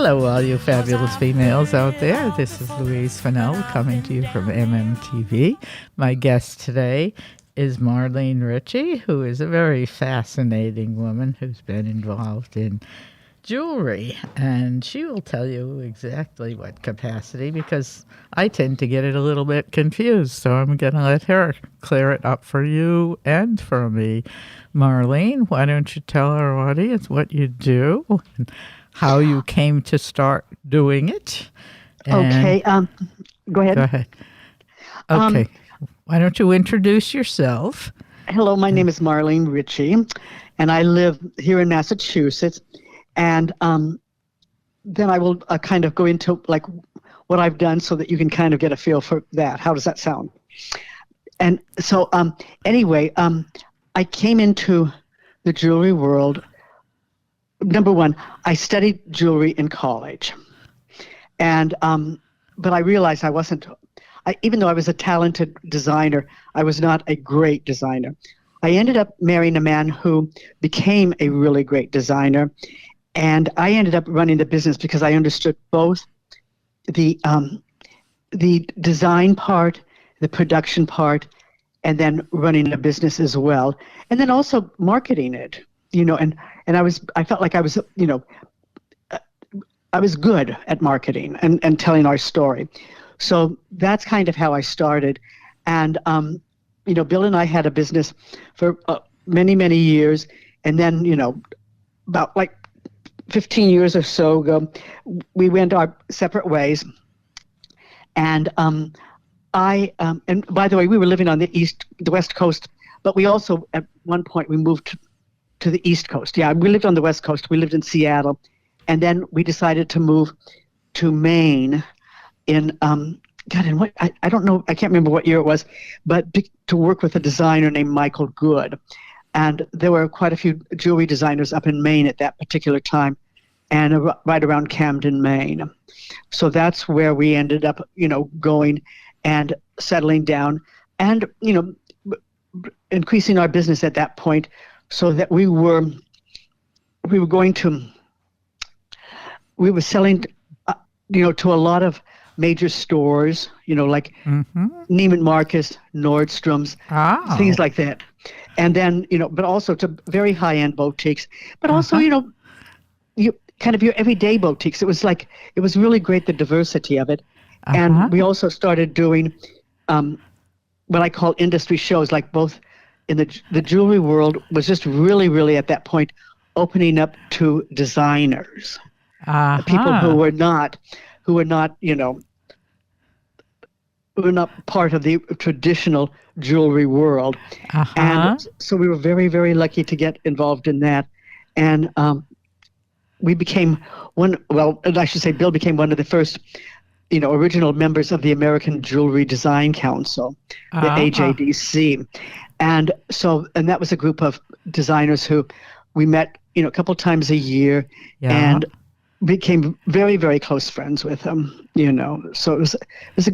Hello, all you fabulous females out there. This is Louise Fennell coming to you from mmtv. My guest today is Marlene Richey, who is a very fascinating woman who's been involved in jewelry. And she will tell you exactly what capacity, because I tend to get it a little bit confused. So I'm going to let her clear it up for you and for me. Marlene, why don't you tell our audience what you do and how you came to start doing it? Okay. Go ahead. Go ahead. Okay. Why don't you introduce yourself? Hello, my name is Marlene Richey, and I live here in Massachusetts. And then I will kind of go into like what I've done so that you can kind of get a feel for that. How does that sound? And so anyway, I came into the jewelry world. Number one, I studied jewelry in college, and but I realized I wasn't. Even though I was a talented designer, I was not a great designer. I ended up marrying a man who became a really great designer, and I ended up running the business because I understood both the design part, the production part, and then running a business as well, and then also marketing it. And I felt like I was, I was good at marketing and telling our story. So that's kind of how I started. And, Bill and I had a business for many, many years. And then, about like 15 years or so ago, we went our separate ways. And and by the way, we were living on the West Coast, but we also, at one point, we moved to the East Coast. Yeah, we lived on the West Coast. We lived in Seattle. And then we decided to move to Maine in, I don't know, I can't remember what year it was, but to work with a designer named Michael Good. And there were quite a few jewelry designers up in Maine at that particular time, and right around Camden, Maine. So that's where we ended up, going and settling down and, increasing our business at that point, so that we were selling, to a lot of major stores, like Neiman Marcus, Nordstrom's, things like that. And then, but also to very high-end boutiques, but also, you kind of your everyday boutiques. It was really great, the diversity of it. And we also started doing what I call industry shows, like both in the jewelry world was just really, really at that point opening up to designers, people who were not, who were not part of the traditional jewelry world. And so we were very, very lucky to get involved in that. And we became Bill became one of the first, original members of the American Jewelry Design Council, the AJDC. And that was a group of designers who we met, a couple times a year, and became very, very close friends with them, So it was a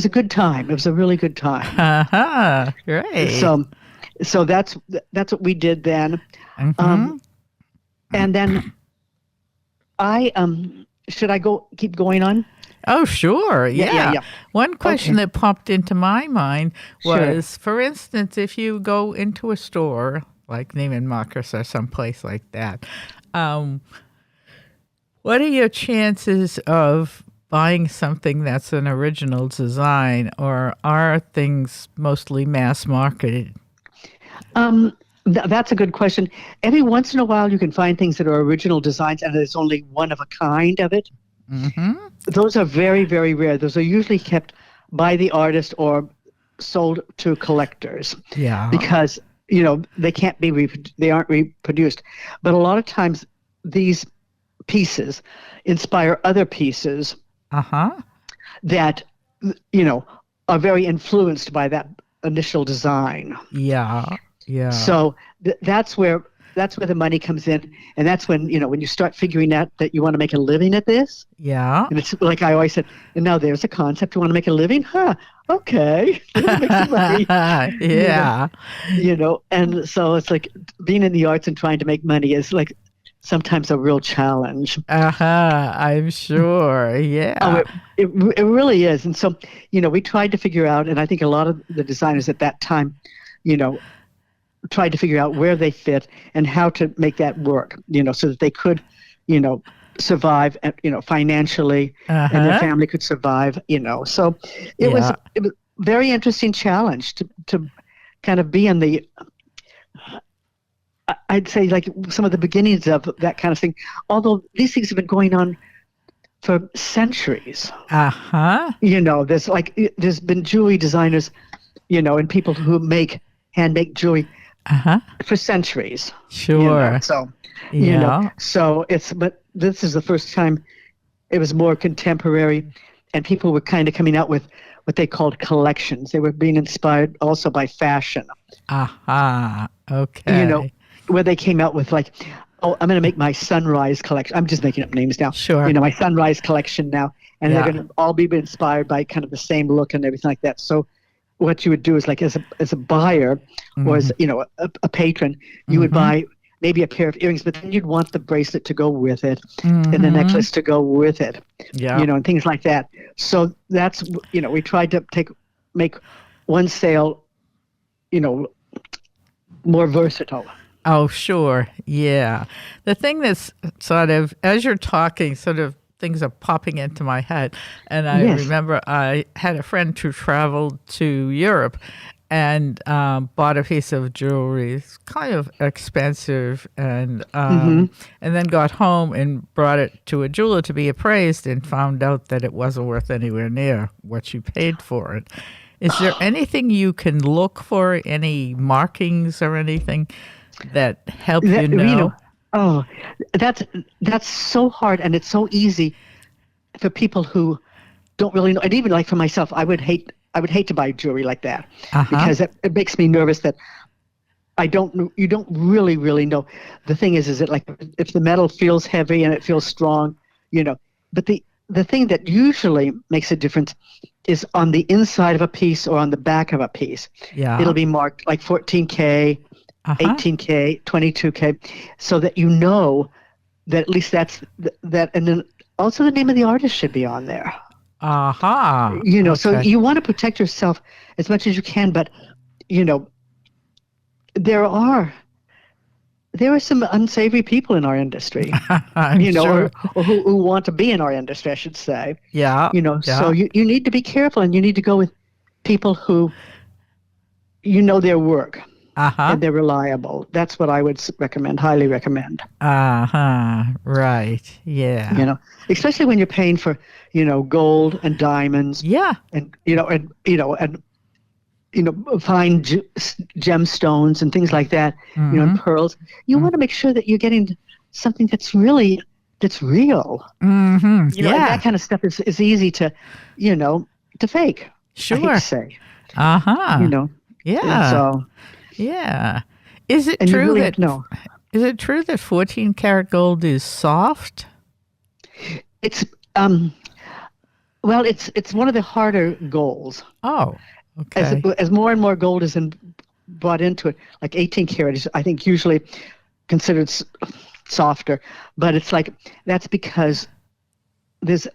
good time. It was a really good time. Great. So that's what we did then. And then should I keep going on? Oh, sure. Yeah. One question Okay. that popped into my mind was, Sure. for instance, if you go into a store like Neiman Marcus or someplace like that, what are your chances of buying something that's an original design, or are things mostly mass marketed? That's a good question. Every once in a while, you can find things that are original designs, and there's only one of a kind of it. Those are very, very rare. Those are usually kept by the artist or sold to collectors. Yeah. Because they can't be they aren't reproduced. But a lot of times, these pieces inspire other pieces that are very influenced by that initial design. Yeah. So that's where the money comes in, and that's when when you start figuring out that you want to make a living at this. Yeah. And it's like I always said, and now there's a concept. You want to make a living? Okay. Make some money. Yeah. And so it's like being in the arts and trying to make money is like sometimes a real challenge. I'm sure. Oh, Yeah. it really is. And so, we tried to figure out, and I think a lot of the designers at that time, you know, tried to figure out where they fit and how to make that work, so that they could, survive, financially, and their Uh-huh. family could survive, So Yeah. it was a very interesting challenge to kind of be in the, I'd say, like some of the beginnings of that kind of thing. Although these things have been going on for centuries. Uh-huh. There's been jewelry designers, and people who handmake jewelry Uh-huh. for centuries, Sure. so, Yeah. but this is the first time it was more contemporary, and people were kind of coming out with what they called collections. They were being inspired also by fashion, Aha. you know, Okay. where they came out with like, oh, I'm going to make my sunrise collection. I'm just making up names now. Sure. My sunrise collection now, and they're Yeah. going to all be inspired by kind of the same look and everything like that. So what you would do is, like, as a buyer, or Mm-hmm. as a patron, you would Mm-hmm. buy maybe a pair of earrings, but then you'd want the bracelet to go with it, and the Mm-hmm. necklace to go with it, Yeah. and things like that. So that's, we tried to make one sale, you know, more versatile. Oh, sure. Yeah. The thing that's sort of, as you're talking, sort of things are popping into my head. And I Yes. remember I had a friend who traveled to Europe and bought a piece of jewelry. It's kind of expensive. And then got home and brought it to a jeweler to be appraised and found out that it wasn't worth anywhere near what she paid for it. Is there anything you can look for, any markings or anything that help you That, know? oh, that's so hard, and it's so easy for people who don't really know. And even like for myself, I would hate to buy jewelry like that, Uh-huh. because it makes me nervous that you don't really know. The thing is that, like, if the metal feels heavy and it feels strong, but the thing that usually makes a difference is on the inside of a piece or on the back of a piece. It'll Yeah. be marked like 14K, Uh-huh. 18K, 22K, so that you know that at least that's that. And then also the name of the artist should be on there. Uh-huh. So Okay. you want to protect yourself as much as you can, but you know there are some unsavory people in our industry, I'm or sure. who want to be in our industry, I should say. Yeah. So Yeah. you need to be careful, and you need to go with people who their work, Uh-huh. and they're reliable. That's what I would recommend, highly recommend. Uh-huh. Right. Yeah. Especially when you're paying for, gold and diamonds, Yeah. and fine gemstones and things like that, Mm-hmm. and pearls. You want to make sure that you're getting something that's real. Mm-hmm. And Yeah. that kind of stuff is easy to, to fake. I hate Sure. to say, Uh-huh. and Yeah. so, Yeah. Is it and you true really have that to know. is it true that 14 karat gold is soft? It's well, it's one of the harder goals. Oh, As okay. as more and more gold is brought into it, like 18 karat is, I think, usually considered softer, but it's like, that's because it's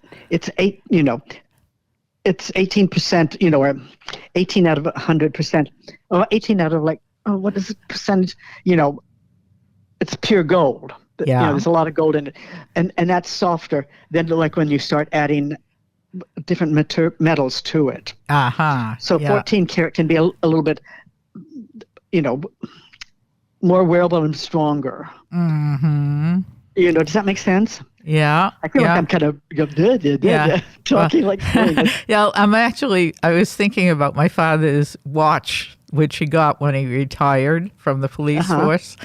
18%, or 18 out of 100%, or 18 out of, like, oh, what is the percentage? It's pure gold. Yeah. There's a lot of gold in it, and that's softer than, like, when you start adding different metals to it. Uh-huh. So Yeah. 14 karat can be a little bit, more wearable and stronger. Mm-hmm. Does that make sense? Yeah. I feel like Yeah. I'm kind of Yeah. talking like silly. Yeah, I was thinking about my father's watch, which he got when he retired from the police Uh-huh. force.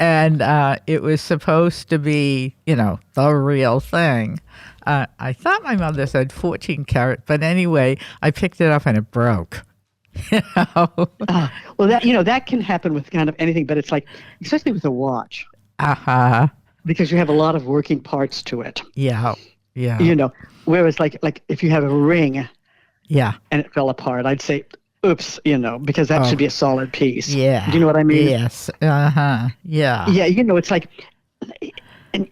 And it was supposed to be, the real thing. I thought my mother said 14 karat, but anyway, I picked it up and it broke. You know? Well, that can happen with kind of anything, but it's like, especially with a watch, Uh-huh. because you have a lot of working parts to it. Yeah. Yeah. Whereas, like if you have a ring Yeah. and it fell apart, I'd say, oops, because that Oh. should be a solid piece. Yeah. Do you know what I mean? Yes. Uh-huh. Yeah. Yeah, it's like,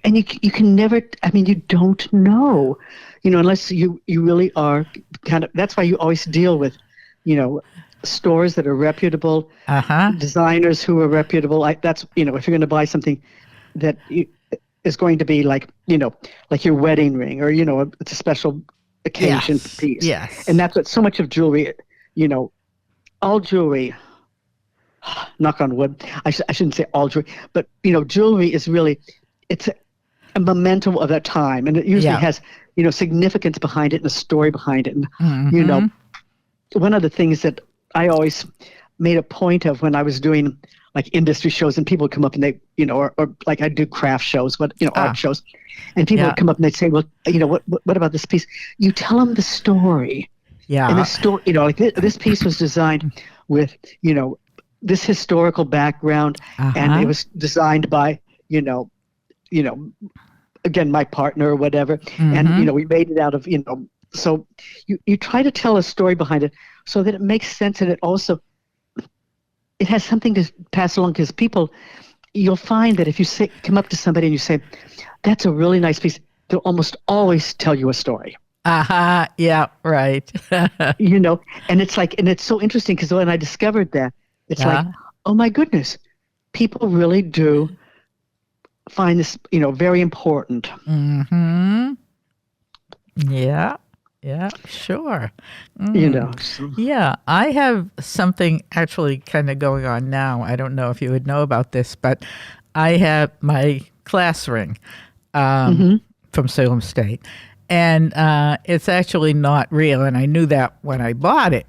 and you can never, I mean, you don't know, unless you really are kind of, that's why you always deal with, stores that are reputable, Uh-huh. designers who are reputable. That's, if you're going to buy something that is going to be like, like your wedding ring, or, it's a special occasion Yes. piece. Yes. And that's what so much of jewelry, all jewelry, knock on wood, I shouldn't say all jewelry, but, jewelry is really, it's a memento of that time. And it usually Yeah. has, significance behind it and a story behind it. And, Mm-hmm. one of the things that I always made a point of when I was doing like industry shows, and people would come up and they, or like I do craft shows, art shows, and people Yeah. would come up and they'd say, well, what about this piece? You tell them the story. And the Yeah. story, like this piece was designed with, this historical background, and Uh-huh. it was designed by, again, my partner or whatever. And, Mm-hmm. we made it out of, so you try to tell a story behind it so that it makes sense, and it has something to pass along, because people, you'll find that if you come up to somebody and you say, that's a really nice piece, they'll almost always tell you a story. Uh-huh. Yeah, right. And it's like, and it's so interesting, because when I discovered that, it's like, Yeah. oh my goodness, people really do find this, very important. Mm-hmm. Yeah. Yeah, sure. So. Yeah, I have something actually kind of going on now. I don't know if you would know about this, but I have my class ring from Salem State. And it's actually not real, and I knew that when I bought it.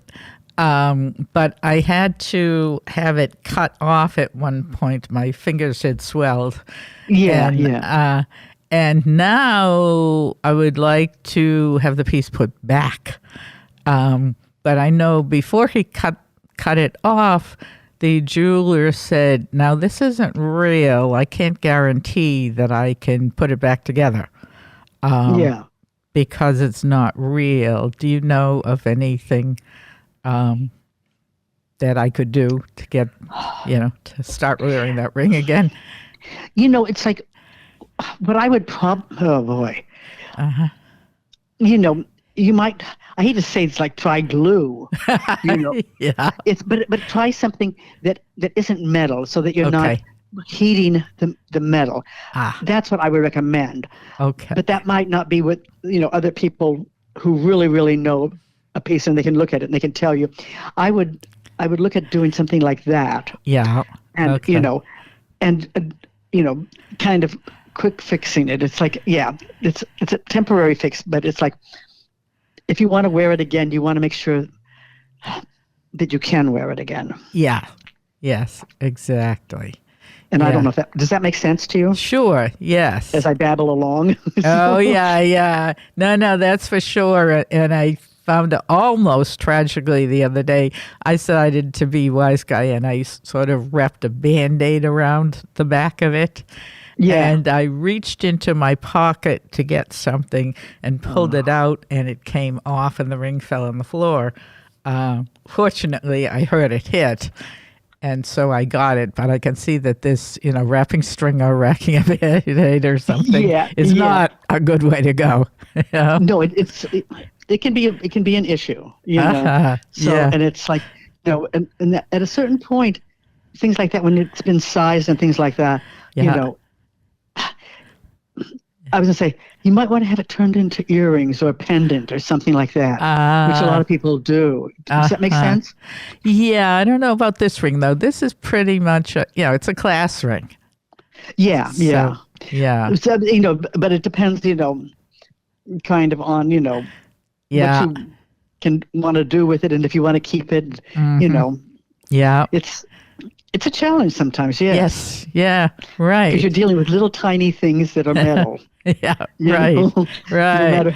But I had to have it cut off at one point. My fingers had swelled. Yeah. And now I would like to have the piece put back. But I know before he cut it off, the jeweler said, now this isn't real. I can't guarantee that I can put it back together. Yeah. Because it's not real. Do you know of anything that I could do to get, to start wearing that ring again? It's like, what I would oh boy. Uh-huh. You might, I hate to say it's like try glue, Yeah. but try something that isn't metal, so that you're not Okay. heating the metal. That's what I would recommend. Okay. But that might not be what, other people who really, really know a piece, and they can look at it and they can tell you. I would look at doing something like that. Yeah. And, Okay. and kind of quick fixing it. It's like, it's a temporary fix, but it's like, if you want to wear it again, you want to make sure that you can wear it again. Yeah. Yes, exactly. And I don't know if does that make sense to you? Sure. Yes. As I babble along. Oh, yeah. No, that's for sure. And I found it almost tragically the other day. I decided to be wise guy, and I sort of wrapped a Band-Aid around the back of it. Yeah. And I reached into my pocket to get something and pulled it out, and it came off, and the ring fell on the floor. Fortunately, I heard it hit. And so I got it, but I can see that this, wrapping string or racking a Band-Aid or something is not a good way to go. No, it can be an issue, So, and it's like, and at a certain point, things like that, when it's been sized and things like that, I was going to say, you might want to have it turned into earrings or a pendant or something like that, which a lot of people do. Does that make sense? Yeah, I don't know about this ring, though. This is pretty much, it's a class ring. Yeah. So, So, but it depends, kind of on, what you can want to do with it, and if you want to keep it, Yeah. It's a challenge sometimes, yes. Yeah, right. Because you're dealing with little tiny things that are metal. Yeah, right. Right. No matter,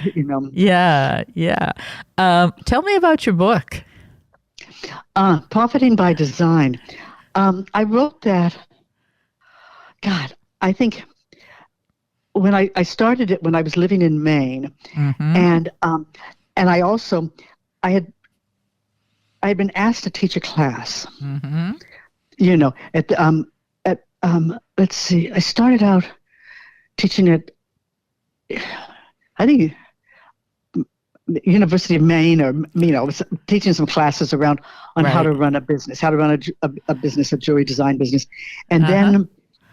Yeah. Tell me about your book. Profiting by Design. I wrote that, God, I think when I started it when I was living in Maine, and I also, I had been asked to teach a class. At let's see, I started out teaching at, I think, University of Maine, or teaching some classes around on how to run a business, how to run a business, a jewelry design business, and then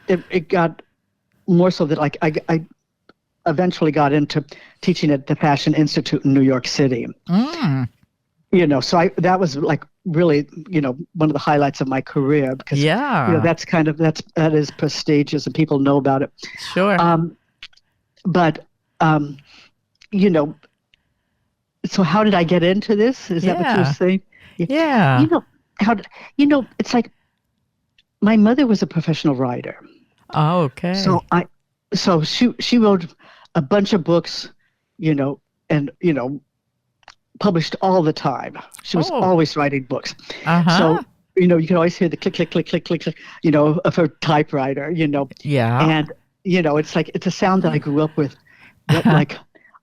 it got more so that like I eventually got into teaching at the Fashion Institute in New York City. So that was like really one of the highlights of my career, because that is prestigious and people know about it. Sure. But so how did I get into this? Is that what you're saying? Yeah. It's like my mother was a professional writer. Oh, okay. So she wrote a bunch of books, and published all the time. She was always writing books. So you can always hear the click, click, click, click, click, click, of her typewriter. Yeah. And it's like it's a sound that I grew up with. That like,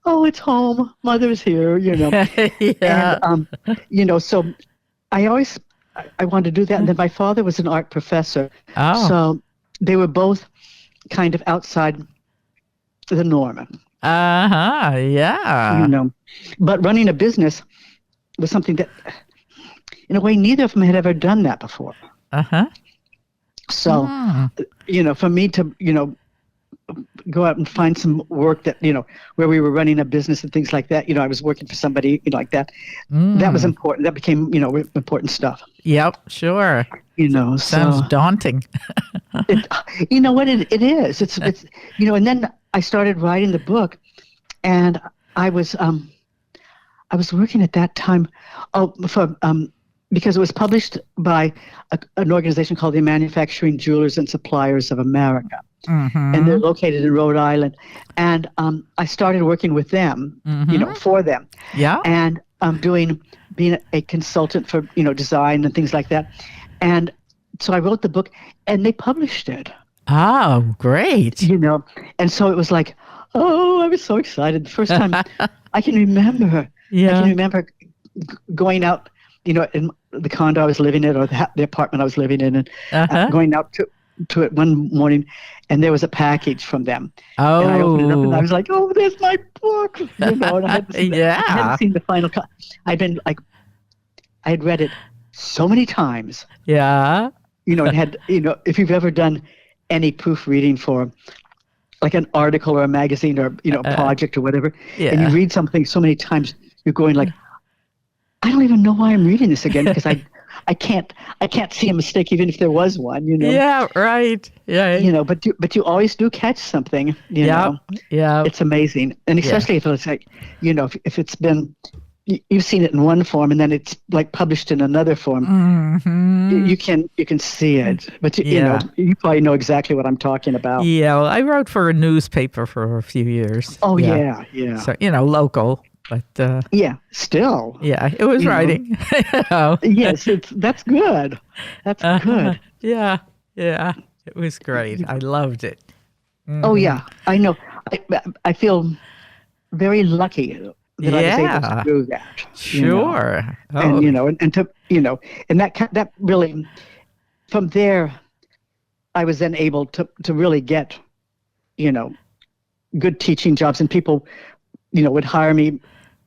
oh, it's home. Mother's here. Yeah. And so I always I wanted to do that. And then my father was an art professor. Oh. So they were both kind of outside the norm. Yeah. But running a business was something that, in a way, neither of them had ever done that before. So, for me to, go out and find some work that, where we were running a business and things like that, I was working for somebody, like that. That was important. That became, important stuff. Yep, sure. Sounds daunting. You know what it is. It's and then I started writing the book, and I was working at that time because it was published by an organization called the Manufacturing Jewelers and Suppliers of America. And they're located in Rhode Island. And I started working with them, for them. Yeah. And being a consultant for, design and things like that. And so I wrote the book, and they published it. Oh, great. And so it was like, oh, I was so excited. The first time I can remember. Yeah. I can remember going out, in the condo I was living in, or the apartment I was living in, and going out to it one morning, and there was a package from them. Oh. And I opened it up, and I was like, oh, there's my book. And I hadn't seen the final cut. I had read it so many times. Yeah. It had, if you've ever done any proofreading for like an article or a magazine or, a project or whatever, and you read something so many times, you're going like, I don't even know why I'm reading this again, because I can't see a mistake even if there was one, Yeah, right. Yeah. But you always do catch something, know. Yeah. It's amazing. And especially if it's like, if it's been, you've seen it in one form and then it's like published in another form, you can see it. But you probably know exactly what I'm talking about. Yeah, well, I wrote for a newspaper for a few years. Oh, yeah. So, local. But still. Yeah, it was writing. Yes, that's good. That's good. Yeah. It was great. I loved it. Oh, yeah. I know. I feel very lucky that I was able to do that. Sure. And and to and that really, from there, I was then able to really get, good teaching jobs, and people, would hire me,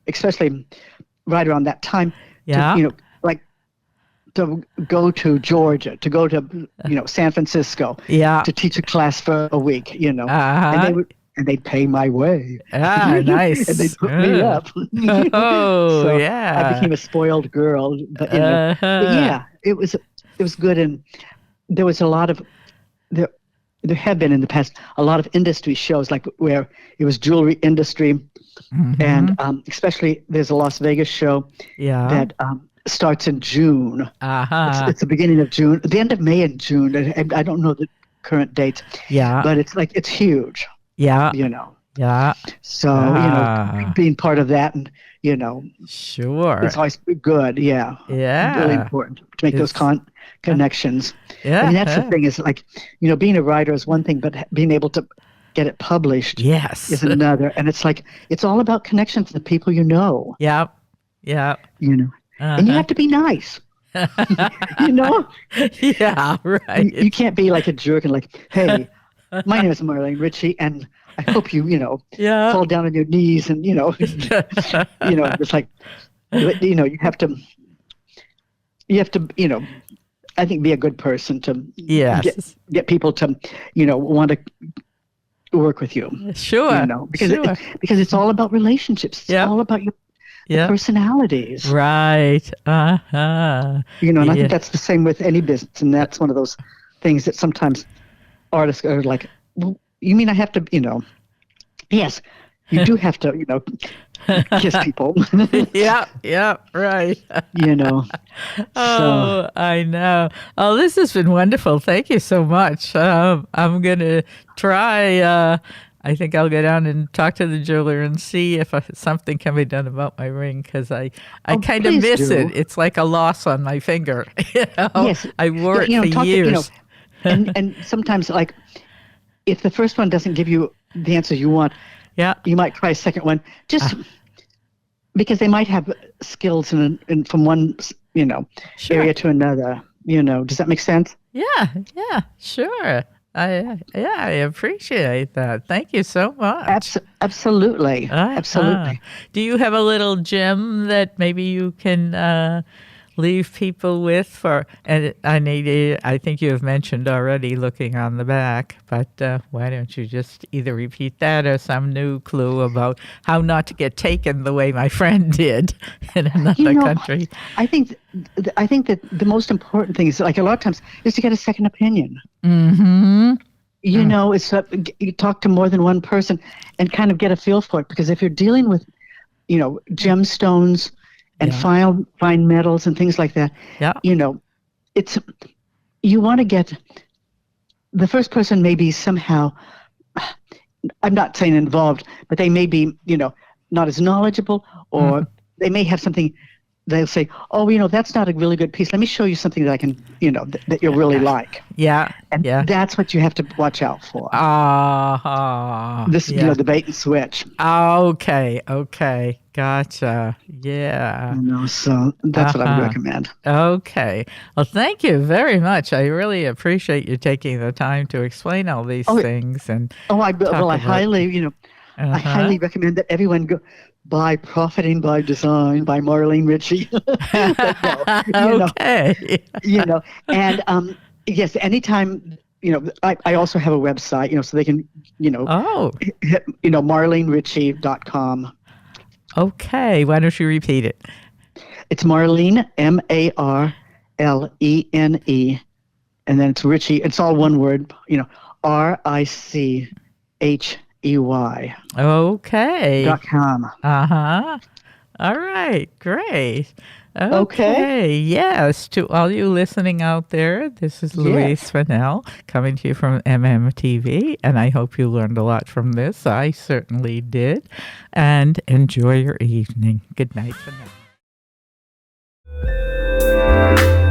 especially right around that time. Yeah. To, like to go to Georgia, to go to San Francisco. Yeah. To teach a class for a week. And they'd pay my way. Ah, nice. And they'd put me up. Oh, so yeah. I became a spoiled girl. But, but yeah, it was good. And there was a lot of, there have been in the past a lot of industry shows, like where it was jewelry industry. And especially there's a Las Vegas show that starts in June. It's the beginning of June, the end of May and June. I don't know the current dates. Yeah. But it's huge. Yeah. Yeah. So, being part of that and, sure. It's always good. Yeah. Yeah. Really important to make those connections. Yeah. I mean, that's the thing is like, being a writer is one thing, but being able to get it published is another. And it's like, it's all about connections to the people you know. Yeah. Yeah. And you have to be nice. Yeah, right. You can't be like a jerk and like, hey, my name is Marlene Richey, and I hope you, Yeah. fall down on your knees and, it's like, you have to, I think be a good person to Yes. get people to, want to work with you, Sure. because Sure. because it's all about relationships. It's Yep. all about the Yep. personalities, Right. Uh-huh. and I think Yeah. that's the same with any business. And that's one of those things that sometimes artists are like, well, you mean I have to, yes, you do have to, kiss people, Yeah, yeah, right. you know. So, Oh, I know. Oh, this has been wonderful. Thank you so much. I'm going to try. I think I'll go down and talk to the jeweler and see if something can be done about my ring because I oh, kind of please miss it. do. It's like a loss on my finger. Yes, I wore yeah, it for talk to, years. and sometimes like if the first one doesn't give you the answer you want, Yeah. you might try a second one. Just because they might have skills in from one, Sure. area to another. Does that make sense? Yeah, yeah, sure. I appreciate that. Thank you so much. Absolutely, Uh-huh. absolutely. Do you have a little gem that maybe you can leave people with for? And I think you have mentioned already looking on the back, but why don't you just either repeat that or some new clue about how not to get taken the way my friend did in another country? I think I think that the most important thing is like a lot of times is to get a second opinion. Mm-hmm. It's you talk to more than one person and kind of get a feel for it because if you're dealing with gemstones and Yeah. fine metals and things like that, Yeah. it's you want to get the first person may be somehow, I'm not saying involved, but they may be not as knowledgeable, or Mhm. they may have something. They'll say, oh, that's not a really good piece. Let me show you something that I can, that you'll really like. Yeah. And Yeah. that's what you have to watch out for. This, Yeah. the bait and switch. Okay. Okay. Gotcha. Yeah. So that's what I would Uh-huh. recommend. Okay. Well, thank you very much. I really appreciate you taking the time to explain all these Oh, things and I talk about. I Uh-huh. highly recommend that everyone go buy Profiting by Design by Marlene Richey. But no, Okay. and yes, anytime, I also have a website, so they can, Oh, hit, marleneritchey.com. okay. Why don't you repeat it? It's Marlene, Marlene, and then it's Richey. It's all one word, Okay. RicheyY.com. Uh-huh. All right, great. Okay. Okay, yes, to all you listening out there, this is Louise Yes. Fennell coming to you from mmtv, and I hope you learned a lot from this. I certainly did. And enjoy your evening. Good night for now.